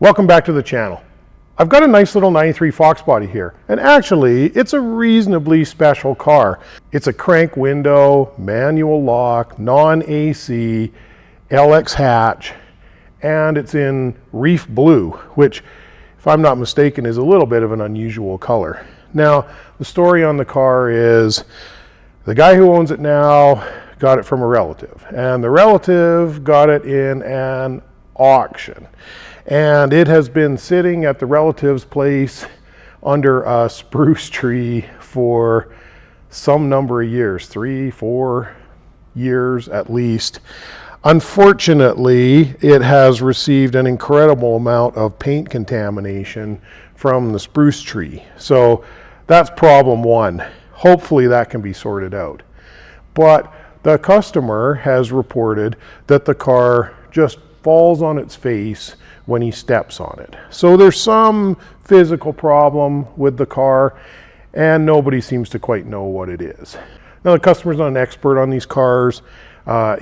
Welcome back to the channel. I've got a nice little 93 Foxbody here, and actually it's a reasonably special car. It's a crank window, manual lock, non-AC, LX hatch, and it's in reef blue, which, if I'm not mistaken, is a little bit of an unusual color. Now, the story on the car is the guy who owns it now got it from a relative, and the relative got it in an auction. And it has been sitting at the relative's place under a spruce tree for some number of years, 3-4 years at least. Unfortunately, it has received an incredible amount of paint contamination from the spruce tree. So that's problem one. Hopefully that can be sorted out. But the customer has reported that the car just falls on its face when he steps on it. So there's some physical problem with the car, and nobody seems to quite know what it is. Now, the customer's not an expert on these cars.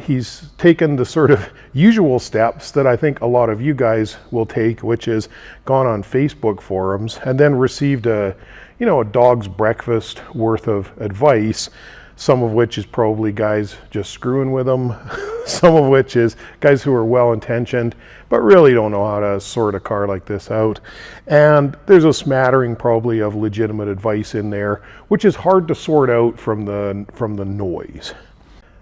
He's taken the sort of usual steps that I think a lot of you guys will take, which is gone on Facebook forums and then received a dog's breakfast worth of advice, some of which is probably guys just screwing with them, some of which is guys who are well-intentioned but really don't know how to sort a car like this out. And there's a smattering probably of legitimate advice in there, which is hard to sort out from the noise.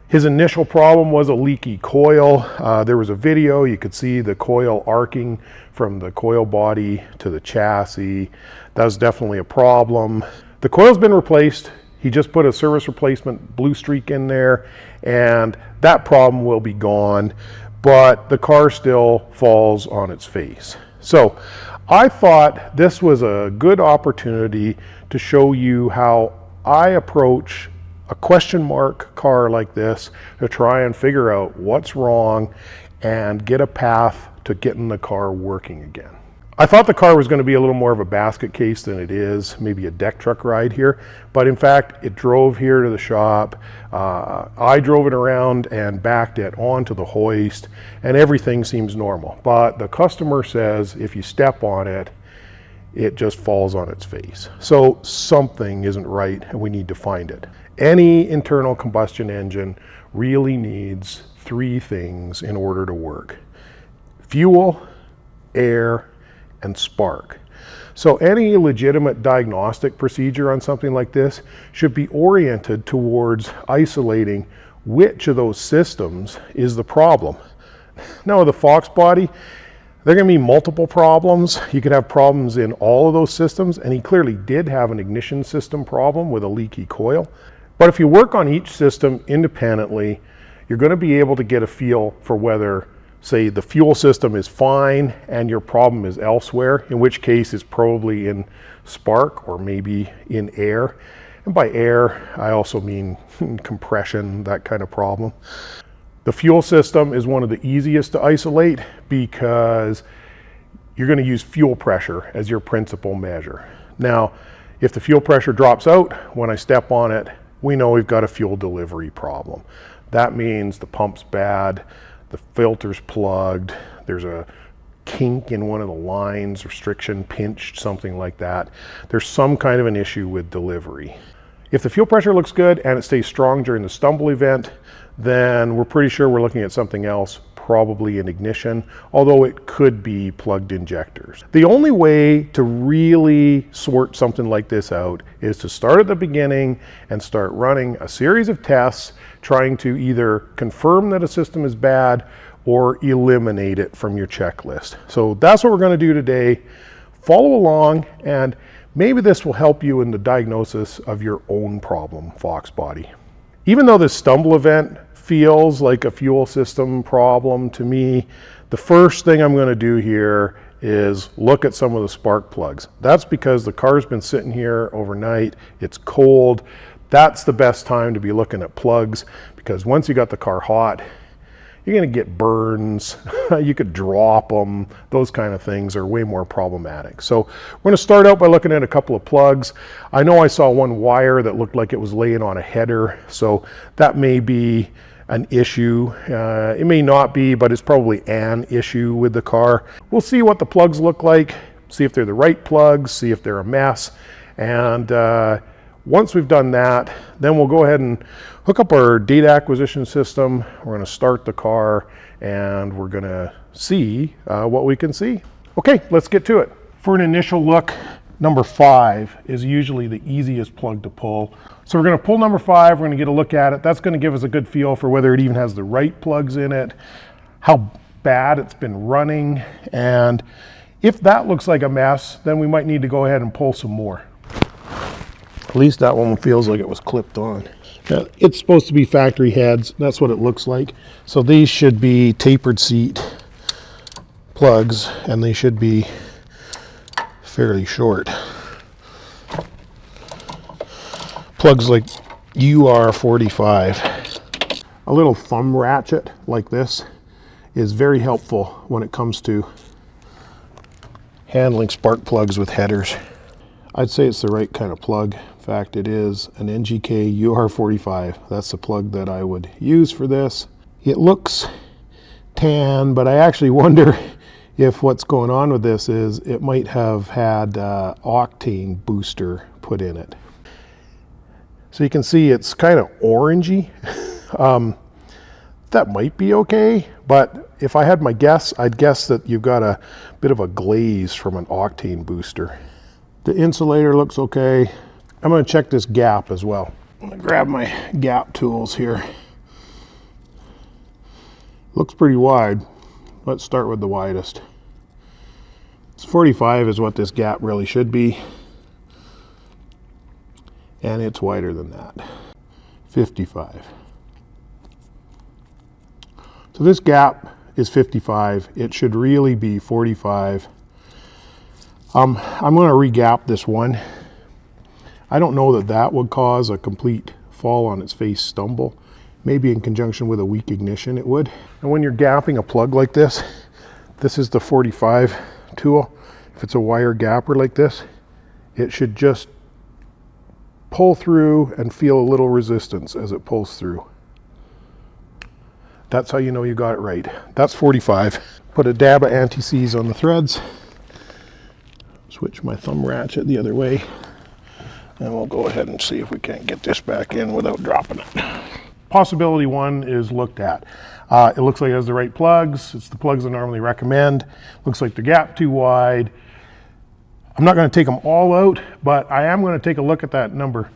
His initial problem was a leaky coil. There was a video, you could see the coil arcing from the coil body to the chassis. That was definitely a problem. The coil's been replaced. He just put a service replacement blue streak in there, and that problem will be gone, but the car still falls on its face. So I thought this was a good opportunity to show you how I approach a question mark car like this to try and figure out what's wrong and get a path to getting the car working again. I thought the car was going to be a little more of a basket case than it is, maybe a deck truck ride here, but in fact it drove here to the shop. I drove it around and backed it onto the hoist, and everything seems normal. But the customer says if you step on it, it just falls on its face. So something isn't right and we need to find it. Any internal combustion engine really needs three things in order to work: fuel, air, and spark. So any legitimate diagnostic procedure on something like this should be oriented towards isolating which of those systems is the problem. Now with the Foxbody, there are going to be multiple problems. You could have problems in all of those systems, and he clearly did have an ignition system problem with a leaky coil. But if you work on each system independently, you're going to be able to get a feel for whether, say, the fuel system is fine and your problem is elsewhere, in which case it's probably in spark or maybe in air. And by air, I also mean compression, that kind of problem. The fuel system is one of the easiest to isolate because you're going to use fuel pressure as your principal measure. Now, if the fuel pressure drops out when I step on it, we know we've got a fuel delivery problem. That means the pump's bad, the filter's plugged, there's a kink in one of the lines, restriction pinched, something like that. There's some kind of an issue with delivery. If the fuel pressure looks good and it stays strong during the stumble event, then we're pretty sure we're looking at something else, probably an ignition, although it could be plugged injectors. The only way to really sort something like this out is to start at the beginning and start running a series of tests trying to either confirm that a system is bad or eliminate it from your checklist. So that's what we're going to do today. Follow along, and maybe this will help you in the diagnosis of your own problem, Foxbody. Even though this stumble event feels like a fuel system problem to me, the first thing I'm going to do here is look at some of the spark plugs. That's because the car's been sitting here overnight, it's cold. That's the best time to be looking at plugs, because once you got the car hot, you're going to get burns, you could drop them, those kind of things are way more problematic. So we're going to start out by looking at a couple of plugs. I know I saw one wire that looked like it was laying on a header, so that may be an issue. It may not be, but it's probably an issue with the car. We'll see what the plugs look like, see if they're the right plugs, see if they're a mess. And once we've done that, then we'll go ahead and hook up our data acquisition system. We're going to start the car and we're going to see what we can see. Okay, let's get to it. For an initial look, number 5 is usually the easiest plug to pull. So we're going to pull number 5, we're going to get a look at it. That's going to give us a good feel for whether it even has the right plugs in it, how bad it's been running, and if that looks like a mess, then we might need to go ahead and pull some more. At least that one feels like it was clipped on. Now, it's supposed to be factory heads. That's what it looks like. So these should be tapered seat plugs, and they should be fairly short. Plugs like UR45. A little thumb ratchet like this is very helpful when it comes to handling spark plugs with headers. I'd say it's the right kind of plug. In fact, it is an NGK UR45. That's the plug that I would use for this. It looks tan, but I actually wonder if what's going on with this is it might have had octane booster put in it. So you can see it's kind of orangey. That might be okay, but if I had my guess, I'd guess that you've got a bit of a glaze from an octane booster. The insulator looks okay. I'm going to check this gap as well. I'm going to grab my gap tools here. Looks pretty wide. Let's start with the widest. It's 45 is what this gap really should be. And it's wider than that. 55. So this gap is 55. It should really be 45. I'm going to re-gap this one. I don't know that that would cause a complete fall on its face stumble. Maybe in conjunction with a weak ignition it would. And when you're gapping a plug like this, this is the 45 tool. If it's a wire gapper like this, it should just pull through and feel a little resistance as it pulls through. That's how you know you got it right. That's 45. Put a dab of anti-seize on the threads. Switch my thumb ratchet the other way. And we'll go ahead and see if we can't get this back in without dropping it. Possibility 1 is looked at. It looks like it has the right plugs. It's the plugs I normally recommend. Looks like the gap too wide. I'm not going to take them all out, but I am going to take a look at that number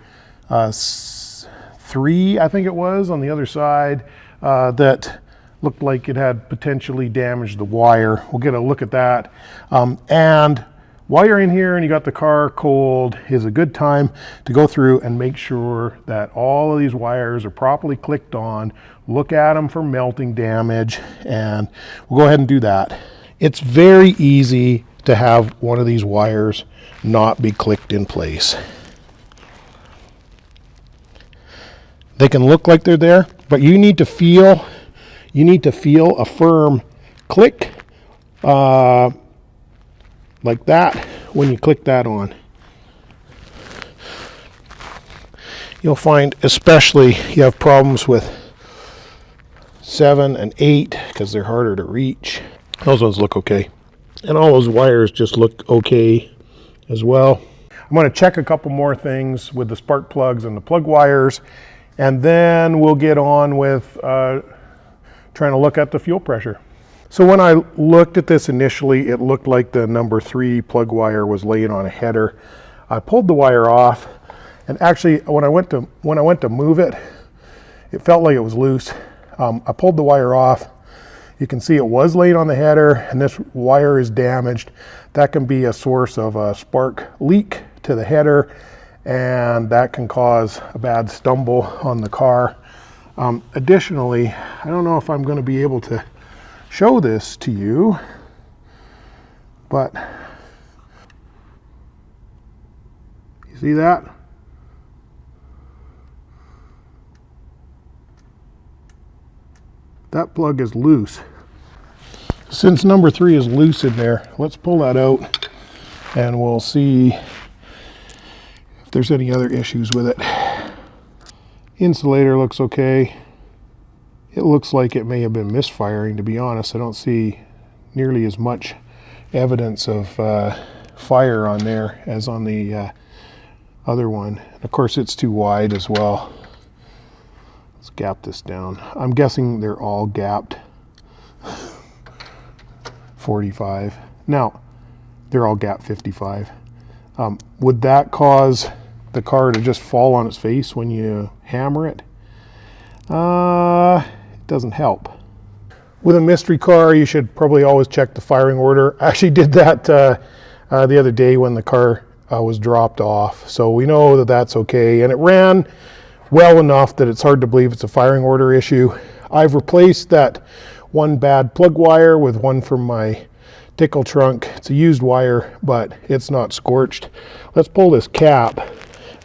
3, I think it was, on the other side, that looked like it had potentially damaged the wire. We'll get a look at that. And while you're in here and you got the car cold, is a good time to go through and make sure that all of these wires are properly clicked on. Look at them for melting damage, and we'll go ahead and do that. It's very easy to have one of these wires not be clicked in place. They can look like they're there, but you need to feel a firm click like that when you click that on. You'll find especially you have problems with 7 and 8 because they're harder to reach. Those ones look okay. And all those wires just look okay as well. I'm going to check a couple more things with the spark plugs and the plug wires, and then we'll get on with trying to look at the fuel pressure. So when I looked at this initially, it looked like the number 3 plug wire was laying on a header. I pulled the wire off, and actually when I went to move it, it felt like it was loose. I pulled the wire off. You can see it was laying on the header, and this wire is damaged. That can be a source of a spark leak to the header, and that can cause a bad stumble on the car. Additionally, I don't know if I'm going to be able to show this to you, but you see that? That plug is loose. Since number 3 is loose in there, let's pull that out and we'll see if there's any other issues with it. Insulator looks okay. it looks like it may have been misfiring, to be honest. I don't see nearly as much evidence of fire on there as on the other one. And of course, it's too wide as well. Let's gap this down. I'm guessing they're all gapped 45. Now, they're all gapped 55. Would that cause the car to just fall on its face when you hammer it? It doesn't help. With a mystery car, you should probably always check the firing order. I actually did that the other day when the car was dropped off. So we know that that's okay. And it ran well enough that it's hard to believe it's a firing order issue. I've replaced that one bad plug wire with one from my tickle trunk. It's a used wire, but it's not scorched. Let's pull this cap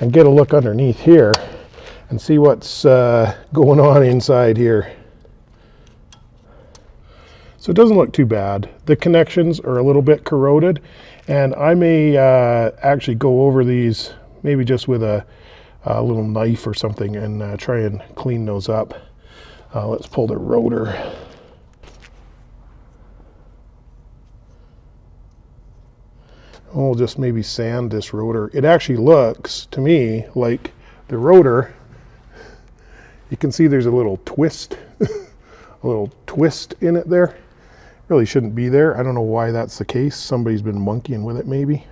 and get a look underneath here and see what's going on inside here. So it doesn't look too bad. The connections are a little bit corroded, and I may actually go over these maybe just with a little knife or something and try and clean those up. Let's pull the rotor. We'll just maybe sand this rotor. It actually looks to me like the rotor, you can see there's a little twist, a little twist in it there. Really shouldn't be there. I don't know why that's the case. Somebody's been monkeying with it maybe.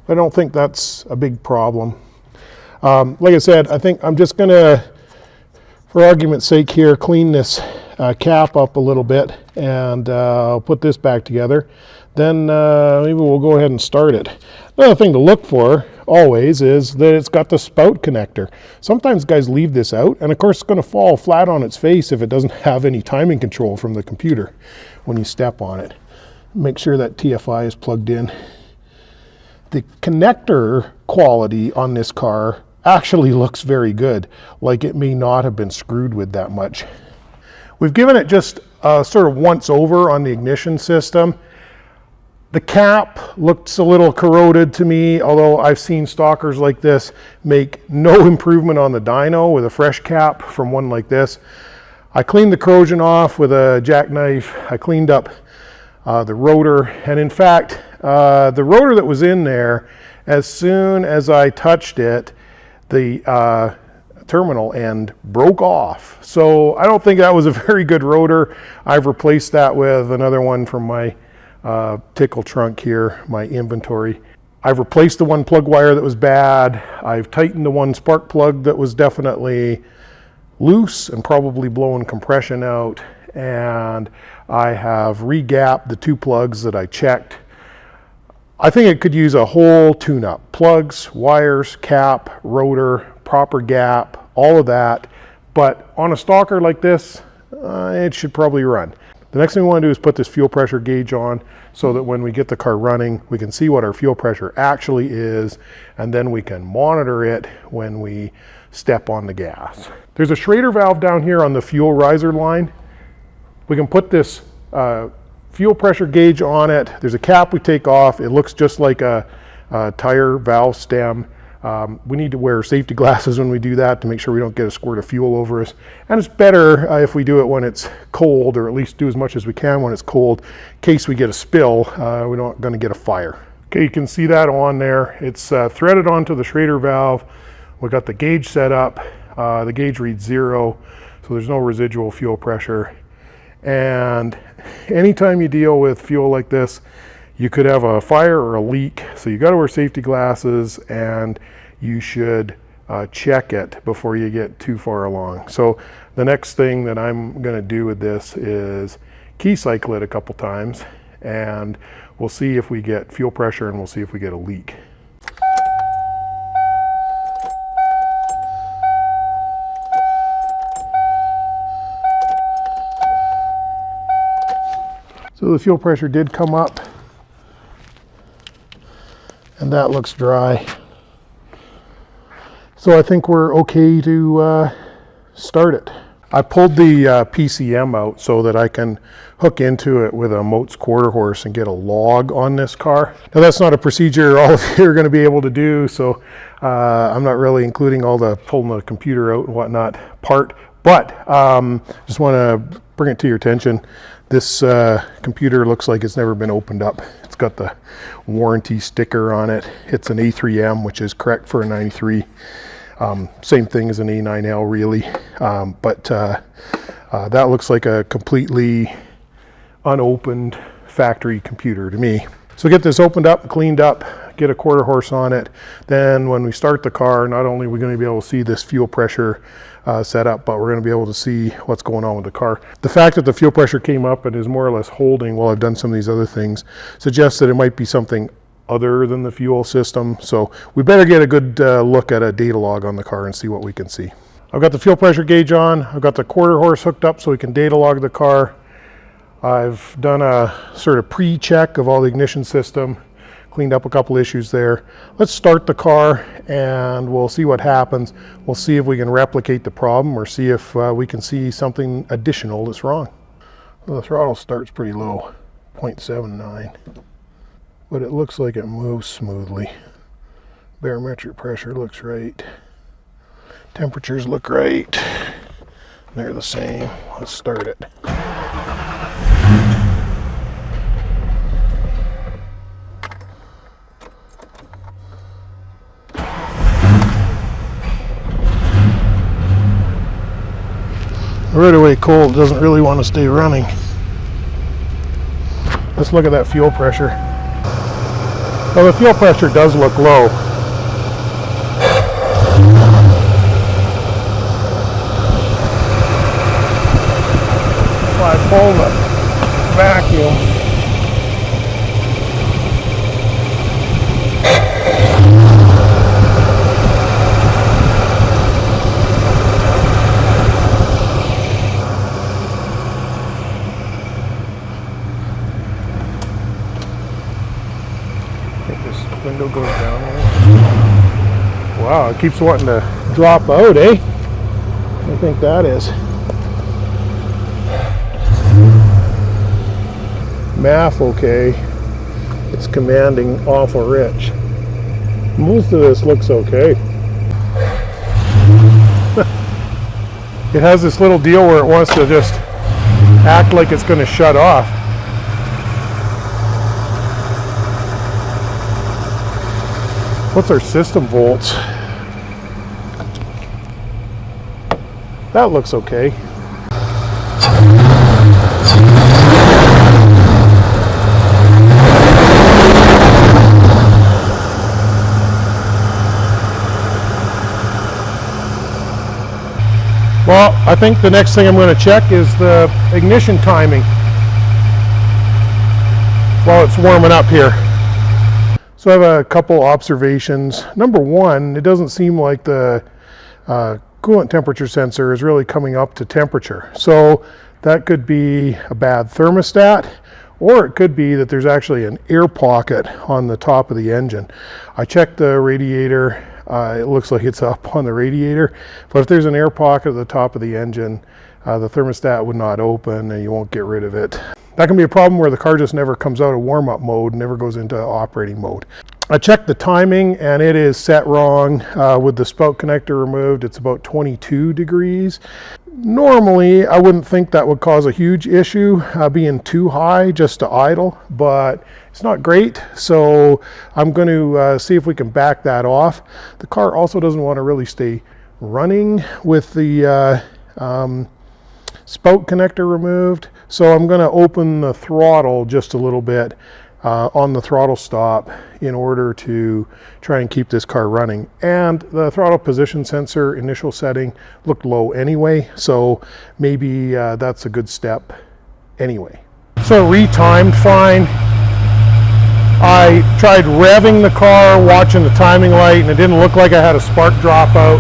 But I don't think that's a big problem. Like I said, I think I'm just gonna, for argument's sake here, clean this cap up a little bit, and I'll put this back together. Then maybe we'll go ahead and start it. Another thing to look for always is that it's got the spout connector. Sometimes guys leave this out, and of course it's going to fall flat on its face if it doesn't have any timing control from the computer when you step on it. Make sure that TFI is plugged in. The connector quality on this car actually looks very good, like it may not have been screwed with that much. We've given it just sort of once over on the ignition system. The cap looks a little corroded to me, although I've seen stalkers like this make no improvement on the dyno with a fresh cap from one like this. I cleaned the corrosion off with a jackknife. I cleaned up the rotor, and in fact, the rotor that was in there, as soon as I touched it, the terminal end broke off. So I don't think that was a very good rotor. I've replaced that with another one from my tickle trunk here, my inventory. I've replaced the one plug wire that was bad. I've tightened the one spark plug that was definitely loose and probably blowing compression out. And I have re-gapped the two plugs that I checked. I think it could use a whole tune-up. Plugs, wires, cap, rotor, proper gap, all of that. But on a stalker like this, it should probably run. The next thing we want to do is put this fuel pressure gauge on so that when we get the car running, we can see what our fuel pressure actually is, and then we can monitor it when we step on the gas. There's a Schrader valve down here on the fuel riser line. We can put this fuel pressure gauge on it. There's a cap we take off. It looks just like a tire valve stem. We need to wear safety glasses when we do that to make sure we don't get a squirt of fuel over us. And it's better if we do it when it's cold, or at least do as much as we can when it's cold, in case we get a spill, we're not going to get a fire. Okay, you can see that on there. It's threaded onto the Schrader valve. We've got the gauge set up. The gauge reads 0, so there's no residual fuel pressure. And anytime you deal with fuel like this, you could have a fire or a leak, so you got to wear safety glasses, and you should check it before you get too far along. So the next thing that I'm going to do with this is key cycle it a couple times, and we'll see if we get fuel pressure, and we'll see if we get a leak. So the fuel pressure did come up, and that looks dry. So I think we're okay to start it. I pulled the PCM out so that I can hook into it with a Motes quarter horse and get a log on this car. Now that's not a procedure all of you are going to be able to do, so I'm not really including all the pulling the computer out and whatnot part, But just want to bring it to your attention. This computer looks like it's never been opened up. It's got the warranty sticker on it. It's an A3M, which is correct for a 93. Same thing as an A9L really, but that looks like a completely unopened factory computer to me. So get this opened up, cleaned up, get a quarter horse on it. Then when we start the car, not only are we going to be able to see this fuel pressure set up, but we're going to be able to see what's going on with the car. The fact that the fuel pressure came up and is more or less holding while I've done some of these other things suggests that it might be something other than the fuel system. So we better get a good look at a data log on the car and see what we can see. I've got the fuel pressure gauge on. I've got the quarter horse hooked up so we can data log the car. I've done a sort of pre-check of all the ignition system, cleaned up a couple issues there. Let's start the car and we'll see what happens. We'll see if we can replicate the problem or see if we can see something additional that's wrong. Well, the throttle starts pretty low, 0.79, but it looks like it moves smoothly. Barometric pressure looks right. Temperatures look right. They're the same. Let's start it. Right away cold, doesn't really want to stay running. Let's look at that fuel pressure. Well, the fuel pressure does look low. If I pull the vacuum, window goes down there. Wow, it keeps wanting to drop out, eh? I think that is. MAF okay. It's commanding awful rich. Most of this looks okay. It has this little deal where it wants to just act like it's going to shut off. What's our system volts? That looks okay. Well, I think the next thing I'm going to check is the ignition timing while it's warming up here. So I have a couple observations. Number one, it doesn't seem like the coolant temperature sensor is really coming up to temperature. So that could be a bad thermostat, or it could be that there's actually an air pocket on the top of the engine. I checked the radiator. It looks like it's up on the radiator, but if there's an air pocket at the top of the engine, the thermostat would not open and you won't get rid of it. That can be a problem where the car just never comes out of warm-up mode, never goes into operating mode. I checked the timing and it is set wrong. With the spout connector removed, it's about 22 degrees. Normally, I wouldn't think that would cause a huge issue, being too high just to idle, but it's not great. So I'm going to see if we can back that off. The car also doesn't want to really stay running with the spout connector removed. So I'm going to open the throttle just a little bit on the throttle stop in order to try and keep this car running. And the throttle position sensor initial setting looked low anyway, so maybe that's a good step anyway. So retimed fine. I tried revving the car, watching the timing light, and it didn't look like I had a spark dropout.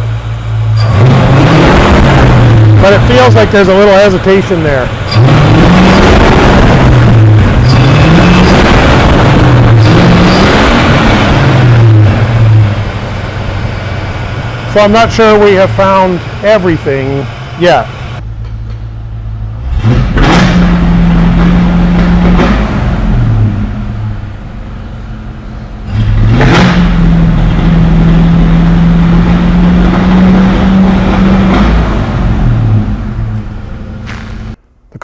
But it feels like there's a little hesitation there. So I'm not sure we have found everything yet.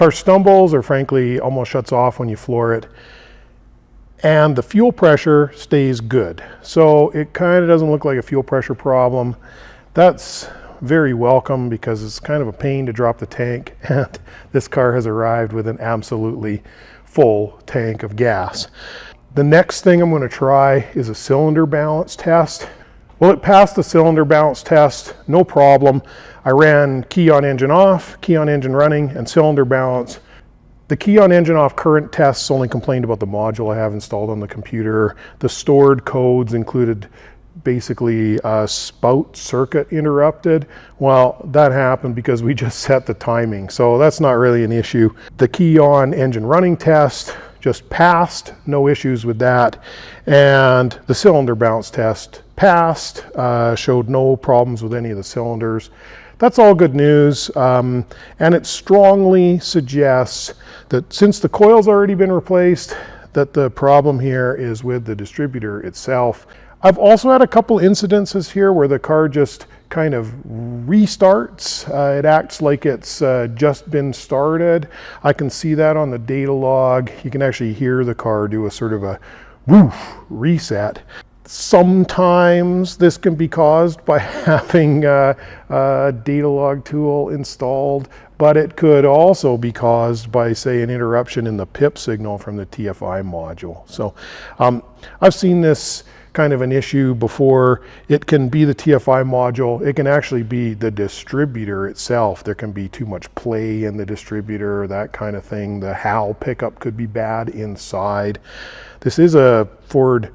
car stumbles or frankly almost shuts off when you floor it. And the fuel pressure stays good. So it kind of doesn't look like a fuel pressure problem. That's very welcome because it's kind of a pain to drop the tank, and this car has arrived with an absolutely full tank of gas. The next thing I'm going to try is a cylinder balance test. Well, it passed the cylinder balance test, no problem. I ran key on engine off, key on engine running, and cylinder balance. The key on engine off current tests only complained about the module I have installed on the computer. The stored codes included basically a spout circuit interrupted. Well, that happened because we just set the timing, so that's not really an issue. The key on engine running test just passed, no issues with that. And the cylinder balance test passed, showed no problems with any of the cylinders. That's all good news, and it strongly suggests that since the coil's already been replaced, that the problem here is with the distributor itself. I've also had a couple incidences here where the car just kind of restarts. It acts like it's just been started. I can see that on the data log. You can actually hear the car do a sort of a woof reset. Sometimes this can be caused by having a data log tool installed, but it could also be caused by, say, an interruption in the PIP signal from the TFI module. So I've seen this kind of an issue before. It can be the TFI module. It can actually be the distributor itself. There can be too much play in the distributor, that kind of thing. The HAL pickup could be bad inside. This is a Ford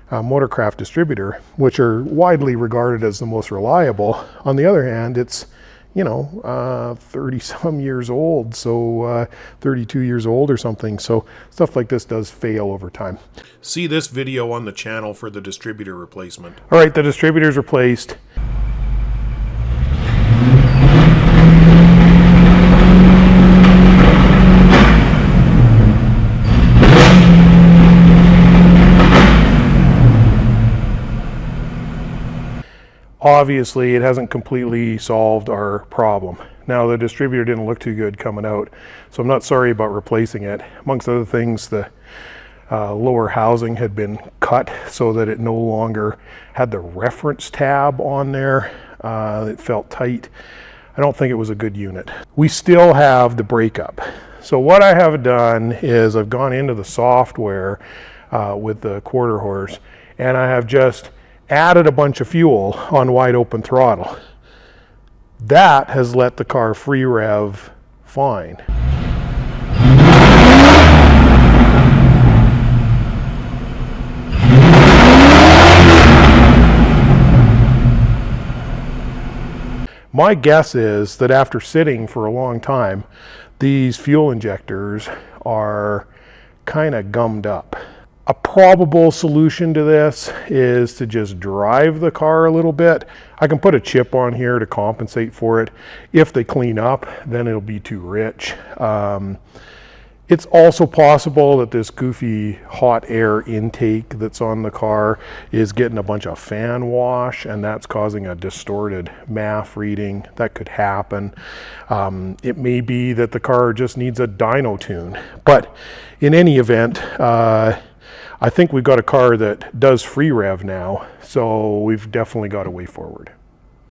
Motorcraft distributor, which are widely regarded as the most reliable. On the other hand, it's 30 some years old, so 32 years old or something. So stuff like this does fail over time. See this video on the channel for the distributor replacement. All right, the distributor's replaced. Obviously, it hasn't completely solved our problem. Now, the distributor didn't look too good coming out, so I'm not sorry about replacing it. Amongst other things, the lower housing had been cut so that it no longer had the reference tab on there. It felt tight. I don't think it was a good unit. We still have the breakup. So what I have done is I've gone into the software with the quarter horse, and I have just added a bunch of fuel on wide open throttle. That has let the car free rev fine. My guess is that after sitting for a long time, these fuel injectors are kind of gummed up. A probable solution to this is to just drive the car a little bit. I can put a chip on here to compensate for it. If they clean up, then it'll be too rich. It's also possible that this goofy hot air intake that's on the car is getting a bunch of fan wash, and that's causing a distorted MAF reading. That could happen. It may be that the car just needs a dyno tune. But in any event, I think we've got a car that does free rev now, so we've definitely got a way forward.